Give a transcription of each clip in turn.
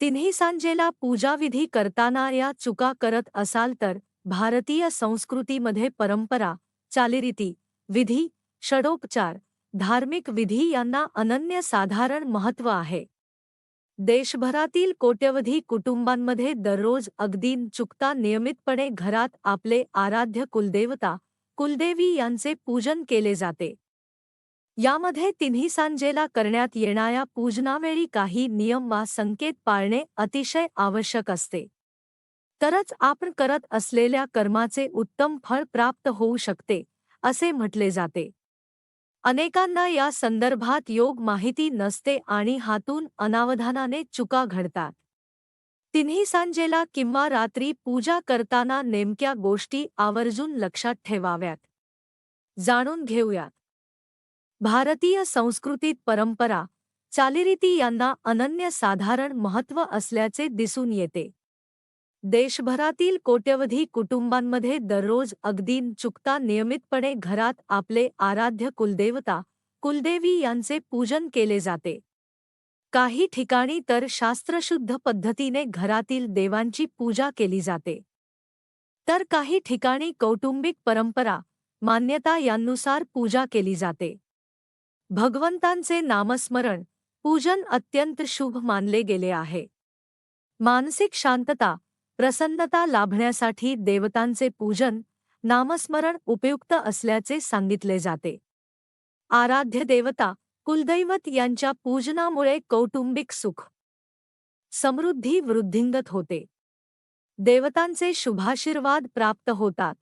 तिन्ही सांजेला पूजाविधी करताना या चुका करत असाल तर भारतीय संस्कृतीमध्ये परंपरा, चालीरीती, विधी, षडोपचार, धार्मिक विधी यांना अनन्यसाधारण महत्त्व आहे. देशभरातील कोट्यवधी कुटुंबांमध्ये दररोज अगदी चुकता नियमितपणे घरात आपले आराध्य कुलदेवता, कुलदेवी यांचे पूजन केले जाते. यामध्ये तिन्ही सांजेला करण्यात येणाऱ्या पूजनावेळी काही नियम वा संकेत पाळणे अतिशय आवश्यक असते. तरच आपण करत असलेल्या कर्माचे उत्तम फळ प्राप्त होऊ शकते, असे म्हटले जाते. अनेकांना या संदर्भात योग्य माहिती नसते आणि हातून अनावधानाने चुका घडतात. तिन्ही सांजेला किंवा रात्री पूजा करताना नेमक्या गोष्टी आवर्जून लक्षात ठेवाव्यात. जाणून घेऊयात. भारतीय संस्कृतीत परंपरा, चालीरीती यांना अनन्यसाधारण महत्त्व असल्याचे दिसून येते. देशभरातील कोट्यवधी कुटुंबांमध्ये दररोज अगदी चुकता नियमितपणे घरात आपले आराध्य कुलदेवता, कुलदेवी यांचे पूजन केले जाते. काही ठिकाणी तर शास्त्रशुद्ध पद्धतीने घरातील देवांची पूजा केली जाते. तर काही ठिकाणी कौटुंबिक परंपरा, मान्यता यांनुसार पूजा केली जाते. भगवंतांचे नामस्मरण, पूजन अत्यंत शुभ मानले गेले आहे. मानसिक शांतता, प्रसन्नता लाभण्यासाठी देवतांचे पूजन, नामस्मरण उपयुक्त असल्याचे सांगितले जाते. आराध्य देवता, कुलदैवत यांच्या पूजनामुळे कौटुंबिक सुख, समृद्धी वृद्धिंगत होते. देवतांचे शुभाशीर्वाद प्राप्त होतात,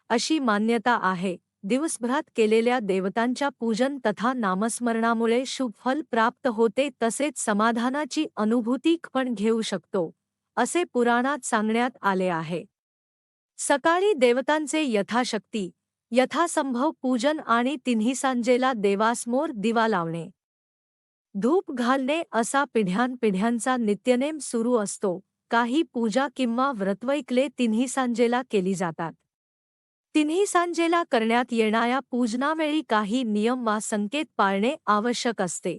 अशी मान्यता आहे. दिवसभरात केलेल्या देवतांच्या पूजन तथा नामस्मरणामुळे शुभ फल प्राप्त होते, तसेच समाधानाची अनुभूती पण घेऊ शकतो, असे पुराणात सांगण्यात आले आहे. सकाळी देवतांचे यथाशक्ती, यथासंभव पूजन आणि तिन्ही सांजेला देवासमोर दिवा लावणे, धूप घालणे असा पिढ्यानपिढ्यांचा नित्यनेम सुरू असतो. काही पूजा किंवा व्रतवैकले तिन्ही सांजेला केली जातात. तिन्ही सांजेला करण्यात येणाऱ्या पूजनावेळी काही नियम वा संकेत पाळणे आवश्यक असते.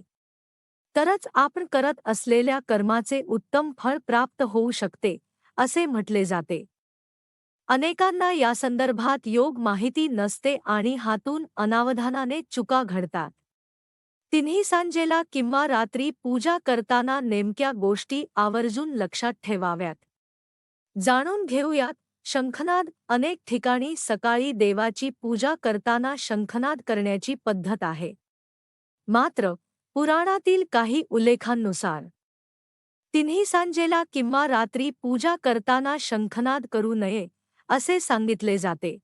तरच आपण करत असलेल्या कर्माचे उत्तम फळ प्राप्त होऊ शकते, असे म्हटले जाते. अनेकांना या संदर्भात योग्य माहिती नसते आणि हातून अनावधानाने चुका घडतात. तिन्ही सांजेला किंवा रात्री पूजा करताना नेमक्या गोष्टी आवर्जून लक्षात ठेवाव्यात. जाणून घेऊयात. शंखनाद. अनेक ठिकाणी सकाळी देवाची पूजा करताना शंखनाद करण्याची पद्धत आहे. मात्र पुराणातील काही उल्लेखांनुसार तिन्ही सांजेला किंवा रात्री पूजा करताना शंखनाद करू नये, असे सांगितले जाते.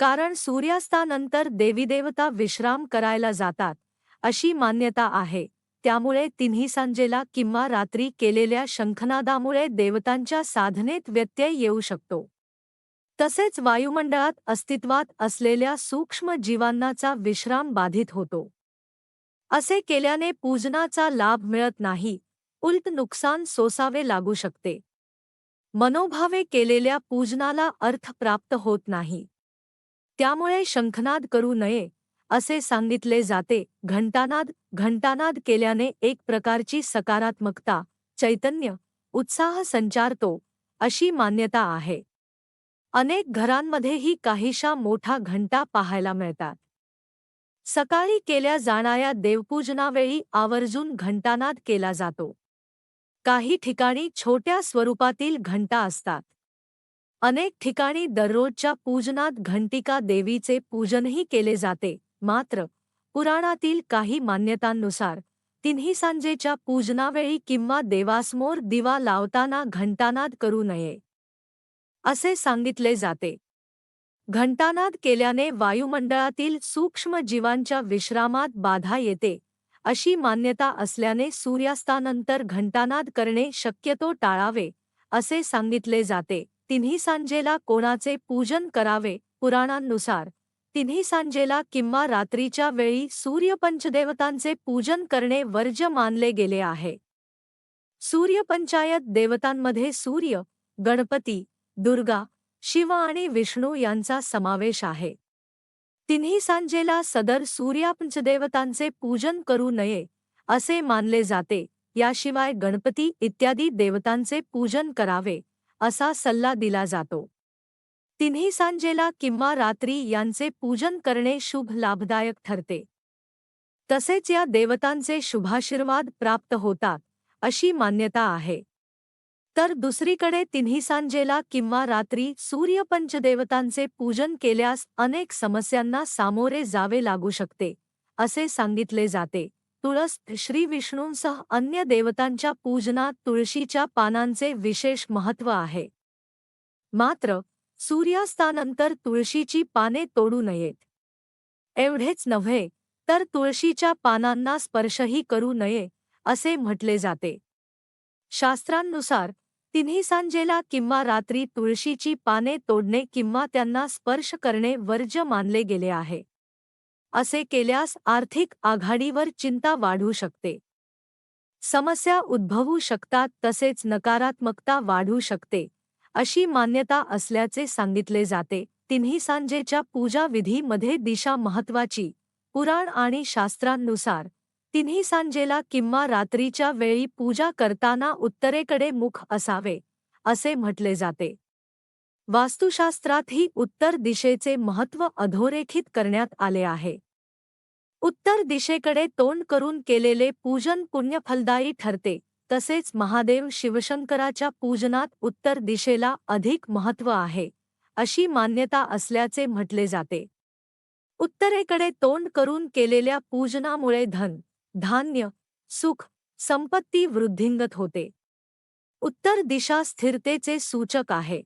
कारण सूर्यास्तानंतर देवीदेवता विश्राम करायला जातात, अशी मान्यता आहे. त्यामुळे तिन्ही सांजेला किंवा रात्री केलेल्या शंखनादामुळे देवतांच्या साधनेत व्यत्यय येऊ शकतो. तसेच वायुमंडळात अस्तित्वात असलेल्या सूक्ष्म जीवांनाचा विश्राम बाधित होतो. असे केल्याने पूजनाचा लाभ मिळत नाही, उलट नुकसान सोसावे लागू शकते. मनोभावे केलेल्या पूजनाला अर्थ प्राप्त होत नाही. त्यामुळे शंखनाद करू नये, असे सांगितले जाते. घंटानाद केल्याने एक प्रकारची सकारात्मकता, चैतन्य, उत्साह संचारतो, अशी मान्यता आहे. अनेक घरांमध्येही काहीशा मोठा घंटा पाहायला मिळतात. सकाळी केल्या जाणाऱ्या देवपूजनावेळी आवर्जून घंटानाद केला जातो. काही ठिकाणी छोट्या स्वरूपातील घंटा असतात. अनेक ठिकाणी दररोजच्या पूजनात घंटिका देवीचे पूजनही केले जाते. मात्र पुराणातील काही मान्यतांनुसार तिन्ही सांजेच्या पूजनावेळी किंवा देवासमोर दिवा लावताना घंटानाद करू नये, असे सांगितले जाते. घंटानाद केल्याने वायुमंडळातील सूक्ष्म जीवांच्या विश्रामात बाधा येते, अशी मान्यता असल्याने सूर्यास्तानंतर घंटानाद करणे शक्यतो टाळावे, असे सांगितले जाते. तिन्ही सांजेला कोणाचे पूजन करावे? पुराणांनुसार तिन्ही सांजेला किंवा रात्रीच्या वेळी सूर्यपंचदेवतांचे पूजन करणे वर्ज्य मानले गेले आहे. सूर्यपंचायत देवतांमध्ये सूर्य, गणपती, दुर्गा, शिव आणि विष्णू यांचा समावेश आहे. तिन्ही सांजेला सदर सूर्यपंचदेवतांचे पूजन करू नये, असे मानले जाते. याशिवाय गणपती इत्यादी देवतांचे पूजन करावे असा सल्ला दिला जातो. तिन्ही सांजेला किंवा रात्री यांचे पूजन करणे शुभ लाभदायक ठरते. तसेच या देवतांचे शुभाशीर्वाद प्राप्त होतात अशी मान्यता आहे. तर दुसरीकडे तिन्ही सांजेला किंवा रात्री सूर्यपंचदेवतांचे पूजन केल्यास अनेक समस्यांना सामोरे जावे लागू शकते असे सांगितले जाते. तुळस श्री विष्णूंसह अन्य देवतांच्या पूजनात तुळशीच्या पानांचे विशेष महत्त्व आहे. मात्र सूर्यास्तानंतर तुळशीची पाने तोडू नयेत. एवढेच नव्हे तर तुळशीच्या पानांना स्पर्शही करू नये असे म्हटले जाते. शास्त्रांनुसार तिन्ही सांजेला किंवा रात्री तुळशीची पाने तोडणे किंवा त्यांना स्पर्श करणे वर्ज्य मानले गेले आहे. असे केल्यास आर्थिक आघाडीवर चिंता वाढू शकते, समस्या उद्भवू शकतात तसेच नकारात्मकता वाढू शकते अशी मान्यता असल्याचे सांगितले जाते. तिन्ही सांजेच्या पूजा विधीमध्ये दिशा महत्त्वाची. पुराण आणि शास्त्रांनुसार तिन्ही सांजेला किंवा रात्रीच्या वेळी पूजा करताना उत्तरेकडे मुख असावे असे म्हटले जाते. वास्तुशास्त्रातही उत्तर दिशेचे महत्त्व अधोरेखित करण्यात आले आहे. उत्तर दिशेकडे तोंड करून केलेले पूजन पुण्यफलदायी ठरते. तसेच महादेव शिवशंकराच्या पूजनात उत्तर दिशेला अधिक महत्त्व आहे अशी मान्यता असल्याचे म्हटले जाते. उत्तरेकडे तोंड करून केलेल्या पूजनामुळे धन, धान्य, सुख, संपत्ती वृद्धिंगत होते. उत्तर दिशा स्थिरतेचे सूचक आहे.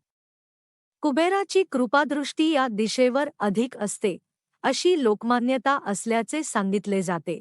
कुबेराची कृपादृष्टी या दिशेवर अधिक असते अशी लोकमान्यता असल्याचे सांगितले जाते.